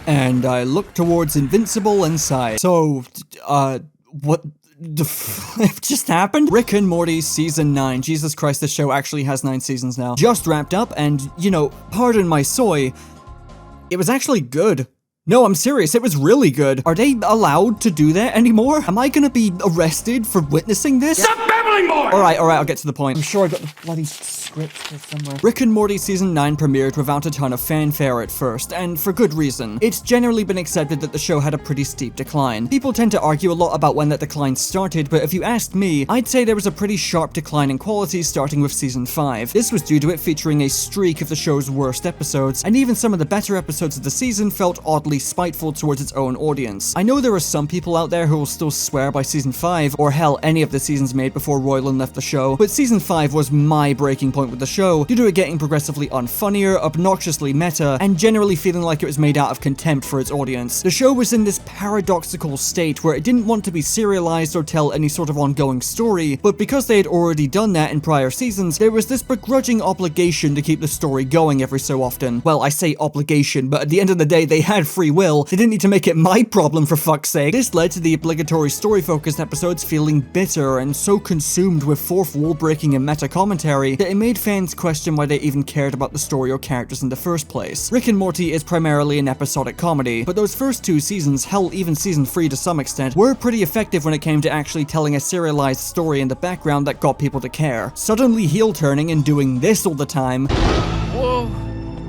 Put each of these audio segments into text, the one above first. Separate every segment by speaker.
Speaker 1: And I looked towards Invincible and sighed. So, what the flip just happened? Rick and Morty Season 9. Jesus Christ, this show actually has 9 seasons now. Just wrapped up, and, you know, pardon my soy, it was actually good. No, I'm serious, it was really good. Are they allowed to do that anymore? Am I gonna be arrested for witnessing this?
Speaker 2: Stop babbling more!
Speaker 1: Alright, I'll get to the point. I'm sure I got the bloody script here somewhere. Rick and Morty Season 9 premiered without a ton of fanfare at first, and for good reason. It's generally been accepted that the show had a pretty steep decline. People tend to argue a lot about when that decline started, but if you asked me, I'd say there was a pretty sharp decline in quality starting with Season 5. This was due to it featuring a streak of the show's worst episodes, and even some of the better episodes of the season felt oddly spiteful towards its own audience. I know there are some people out there who will still swear by Season 5, or hell, any of the seasons made before Roiland left the show, but Season 5 was my breaking point with the show, due to it getting progressively unfunnier, obnoxiously meta, and generally feeling like it was made out of contempt for its audience. The show was in this paradoxical state where it didn't want to be serialized or tell any sort of ongoing story, but because they had already done that in prior seasons, there was this begrudging obligation to keep the story going every so often. Well, I say obligation, but at the end of the day, they had free will. They didn't need to make it my problem, for fuck's sake. This led to the obligatory story-focused episodes feeling bitter and so consumed with fourth wall breaking and meta commentary that it made fans question why they even cared about the story or characters in the first place. Rick and Morty is primarily an episodic comedy, but those first 2 seasons, hell even season 3 to some extent, were pretty effective when it came to actually telling a serialized story in the background that got people to care. Suddenly heel turning and doing this all the time,
Speaker 2: Whoa,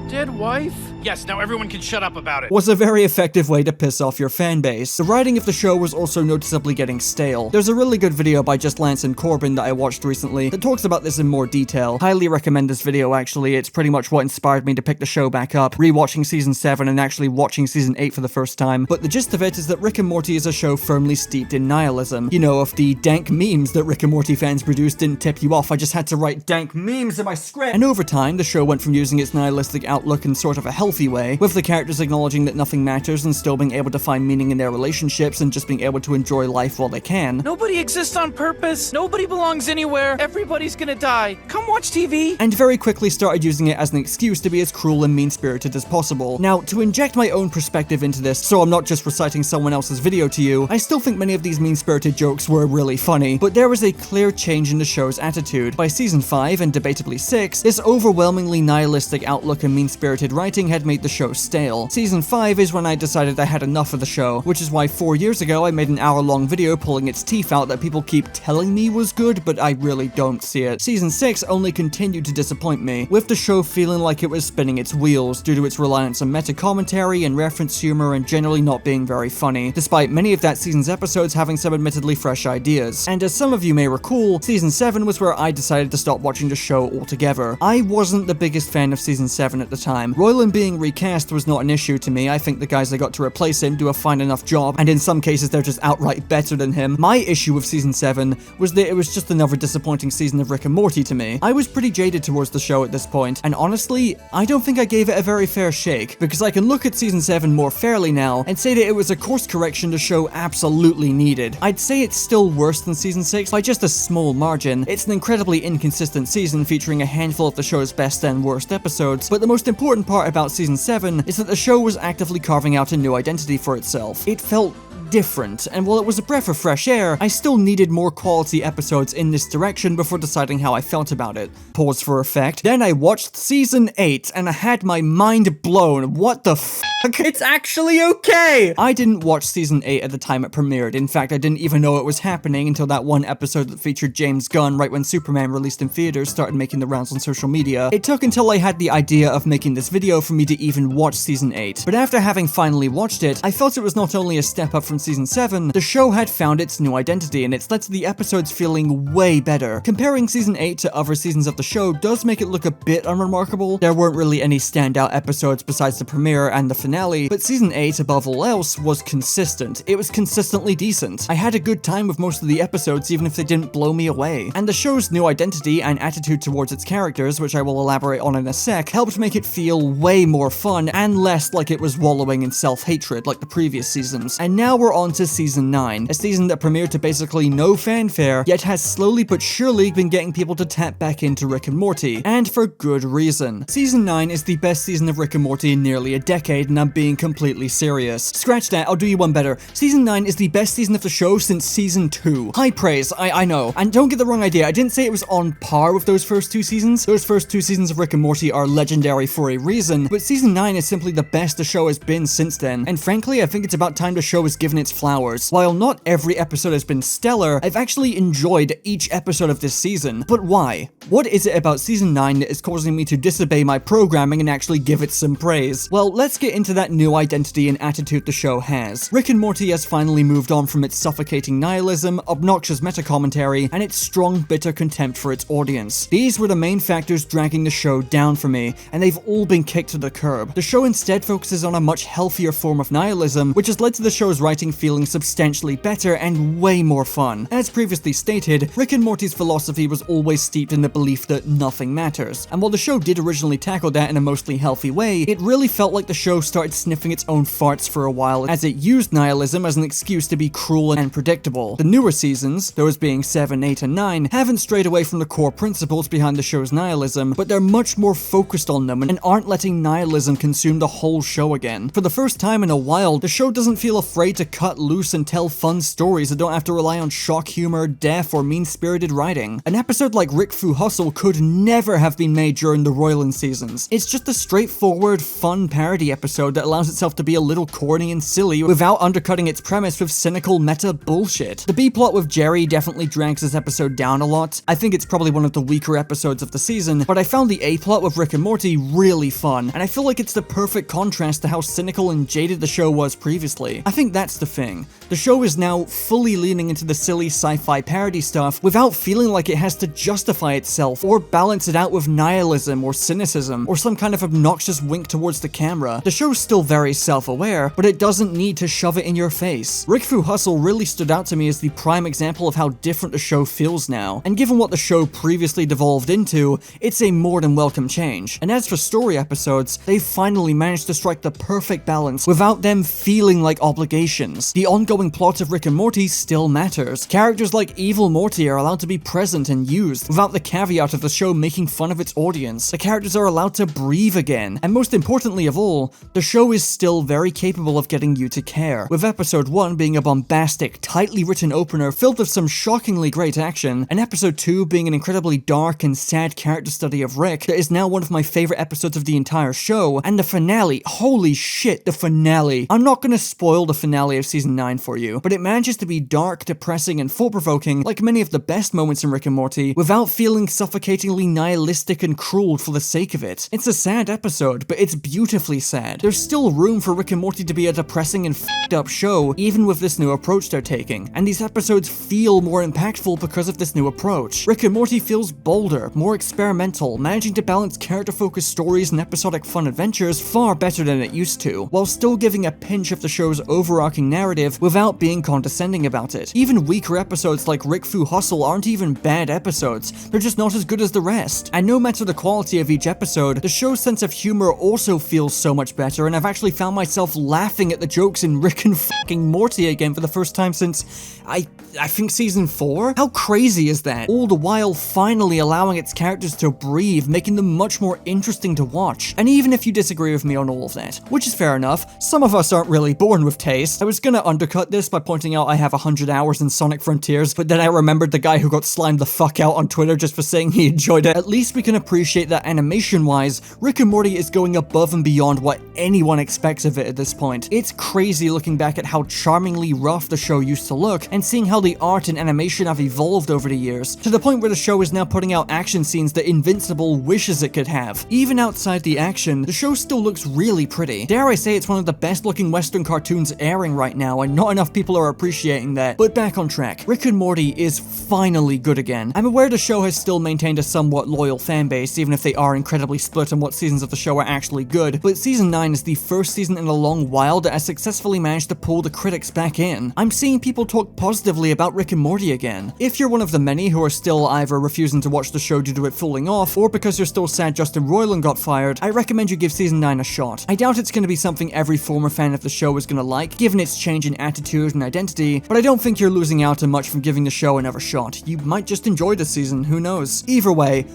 Speaker 2: dead wife? Yes, now everyone can shut up about it.
Speaker 1: was a very effective way to piss off your fanbase. The writing of the show was also noticeably getting stale. There's a really good video by Just Lance and Corbin that I watched recently that talks about this in more detail. Highly recommend this video actually, it's pretty much what inspired me to pick the show back up, rewatching Season 7 and actually watching Season 8 for the first time. But the gist of it is that Rick and Morty is a show firmly steeped in nihilism. You know, if the dank memes that Rick and Morty fans produced didn't tip you off, I just had to write dank memes in my script. And over time, the show went from using its nihilistic outlook in sort of a healthy way, with the characters acknowledging that nothing matters and still being able to find meaning in their relationships and just being able to enjoy life while they can.
Speaker 2: Nobody exists on purpose. Nobody belongs anywhere. Everybody's gonna die. Come watch TV.
Speaker 1: And very quickly started using it as an excuse to be as cruel and mean-spirited as possible. Now, to inject my own perspective into this, so I'm not just reciting someone else's video to you, I still think many of these mean-spirited jokes were really funny, but there was a clear change in the show's attitude. By Season 5, and debatably 6, this overwhelmingly nihilistic outlook and mean-spirited writing had made the show stale. Season 5 is when I decided I had enough of the show, which is why 4 years ago I made an hour-long video pulling its teeth out that people keep telling me was good, but I really don't see it. Season 6 only continued to disappoint me, with the show feeling like it was spinning its wheels due to its reliance on meta-commentary and reference humor and generally not being very funny, despite many of that season's episodes having some admittedly fresh ideas. And as some of you may recall, Season 7 was where I decided to stop watching the show altogether. I wasn't the biggest fan of Season 7 at the time. Roiland being recast was not an issue to me. I think the guys that got to replace him do a fine enough job, and in some cases they're just outright better than him. My issue with Season 7 was that it was just another disappointing season of Rick and Morty to me. I was pretty jaded towards the show at this point, and honestly, I don't think I gave it a very fair shake, because I can look at Season 7 more fairly now and say that it was a course correction the show absolutely needed. I'd say it's still worse than Season 6 by just a small margin. It's an incredibly inconsistent season featuring a handful of the show's best and worst episodes, but the most important part about Season 7 is that the show was actively carving out a new identity for itself. It felt different, and while it was a breath of fresh air, I still needed more quality episodes in this direction before deciding how I felt about it. Pause for effect. Then I watched Season 8, and I had my mind blown. What the fuck? It's actually okay! I didn't watch Season 8 at the time it premiered. In fact, I didn't even know it was happening until that one episode that featured James Gunn right when Superman released in theaters started making the rounds on social media. It took until I had the idea of making this video for me to even watch Season 8. But after having finally watched it, I felt it was not only a step up from Season 7, the show had found its new identity, and it's led to the episodes feeling way better. Comparing Season 8 to other seasons of the show does make it look a bit unremarkable. There weren't really any standout episodes besides the premiere and the finale, but Season 8, above all else, was consistent. It was consistently decent. I had a good time with most of the episodes, even if they didn't blow me away. And the show's new identity and attitude towards its characters, which I will elaborate on in a sec, helped make it feel way more fun and less like it was wallowing in self-hatred like the previous seasons. And now we're we're on to season 9, a season that premiered to basically no fanfare, yet has slowly but surely been getting people to tap back into Rick and Morty, and for good reason. Season 9 is the best season of Rick and Morty in nearly a decade, and I'm being completely serious. Scratch that, I'll do you one better. Season 9 is the best season of the show since season 2. High praise, I know. And don't get the wrong idea, I didn't say it was on par with those first 2 seasons. Those first 2 seasons of Rick and Morty are legendary for a reason, but season 9 is simply the best the show has been since then, and frankly, I think it's about time the show is given its flowers. While not every episode has been stellar, I've actually enjoyed each episode of this season. But why? What is it about season 9 that is causing me to disobey my programming and actually give it some praise? Well, let's get into that new identity and attitude the show has. Rick and Morty has finally moved on from its suffocating nihilism, obnoxious meta-commentary, and its strong, bitter contempt for its audience. These were the main factors dragging the show down for me, and they've all been kicked to the curb. The show instead focuses on a much healthier form of nihilism, which has led to the show's writing feeling substantially better and way more fun. As previously stated, Rick and Morty's philosophy was always steeped in the belief that nothing matters, and while the show did originally tackle that in a mostly healthy way, it really felt like the show started sniffing its own farts for a while, as it used nihilism as an excuse to be cruel and predictable. The newer seasons, those being 7, 8, and 9, haven't strayed away from the core principles behind the show's nihilism, but they're much more focused on them and aren't letting nihilism consume the whole show again. For the first time in a while, the show doesn't feel afraid to cut loose and tell fun stories that don't have to rely on shock humor, death, or mean-spirited writing. An episode like Rick Fu Hustle could never have been made during the Roiland seasons. It's just a straightforward, fun parody episode that allows itself to be a little corny and silly without undercutting its premise with cynical meta bullshit. The B-plot with Jerry definitely drags this episode down a lot. I think it's probably one of the weaker episodes of the season, but I found the A-plot with Rick and Morty really fun, and I feel like it's the perfect contrast to how cynical and jaded the show was previously. I think that's the thing. The show is now fully leaning into the silly sci-fi parody stuff without feeling like it has to justify itself or balance it out with nihilism or cynicism or some kind of obnoxious wink towards the camera. The show's still very self-aware, but it doesn't need to shove it in your face. Rick Fu Hustle really stood out to me as the prime example of how different the show feels now, and given what the show previously devolved into, it's a more than welcome change. And as for story episodes, they've finally managed to strike the perfect balance without them feeling like obligations. The ongoing plot of Rick and Morty still matters. Characters like Evil Morty are allowed to be present and used, without the caveat of the show making fun of its audience. The characters are allowed to breathe again, and most importantly of all, the show is still very capable of getting you to care, with episode 1 being a bombastic, tightly written opener filled with some shockingly great action, and episode 2 being an incredibly dark and sad character study of Rick that is now one of my favorite episodes of the entire show, and the finale, holy shit, the finale. I'm not gonna spoil the finale of season 9 for you, but it manages to be dark, depressing, and thought-provoking like many of the best moments in Rick and Morty, without feeling suffocatingly nihilistic and cruel for the sake of it. It's a sad episode, but it's beautifully sad. There's still room for Rick and Morty to be a depressing and f***ed up show, even with this new approach they're taking, and these episodes feel more impactful because of this new approach. Rick and Morty feels bolder, more experimental, managing to balance character-focused stories and episodic fun adventures far better than it used to, while still giving a pinch of the show's overarching narrative without being condescending about it. Even weaker episodes like Rick Fu Hustle aren't even bad episodes, they're just not as good as the rest. And no matter the quality of each episode, the show's sense of humor also feels so much better, and I've actually found myself laughing at the jokes in Rick and fucking Morty again for the first time since, I think season 4? How crazy is that? All the while finally allowing its characters to breathe, making them much more interesting to watch. And even if you disagree with me on all of that, which is fair enough, some of us aren't really born with taste. I was gonna undercut this by pointing out I have 100 hours in Sonic Frontiers, but then I remembered the guy who got slimed the fuck out on Twitter just for saying he enjoyed it. At least we can appreciate that animation-wise, Rick and Morty is going above and beyond what anyone expects of it at this point. It's crazy looking back at how charmingly rough the show used to look, and seeing how the art and animation have evolved over the years, to the point where the show is now putting out action scenes that Invincible wishes it could have. Even outside the action, the show still looks really pretty. Dare I say it's one of the best looking Western cartoons airing right now, and not enough people are appreciating that. But back on track, Rick and Morty is finally good again. I'm aware the show has still maintained a somewhat loyal fanbase, even if they are incredibly split on what seasons of the show are actually good, but season 9 is the first season in a long while that has successfully managed to pull the critics back in. I'm seeing people talk positively about Rick and Morty again. If you're one of the many who are still either refusing to watch the show due to it falling off, or because you're still sad Justin Roiland got fired, I recommend you give season 9 a shot. I doubt it's going to be something every former fan of the show is going to like, given its nice change in attitude and identity, but I don't think you're losing out on much from giving the show another shot. You might just enjoy this season, who knows? Either way,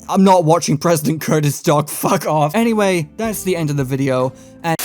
Speaker 1: I'm not watching President Curtis' dog, fuck off. Anyway, that's the end of the video, and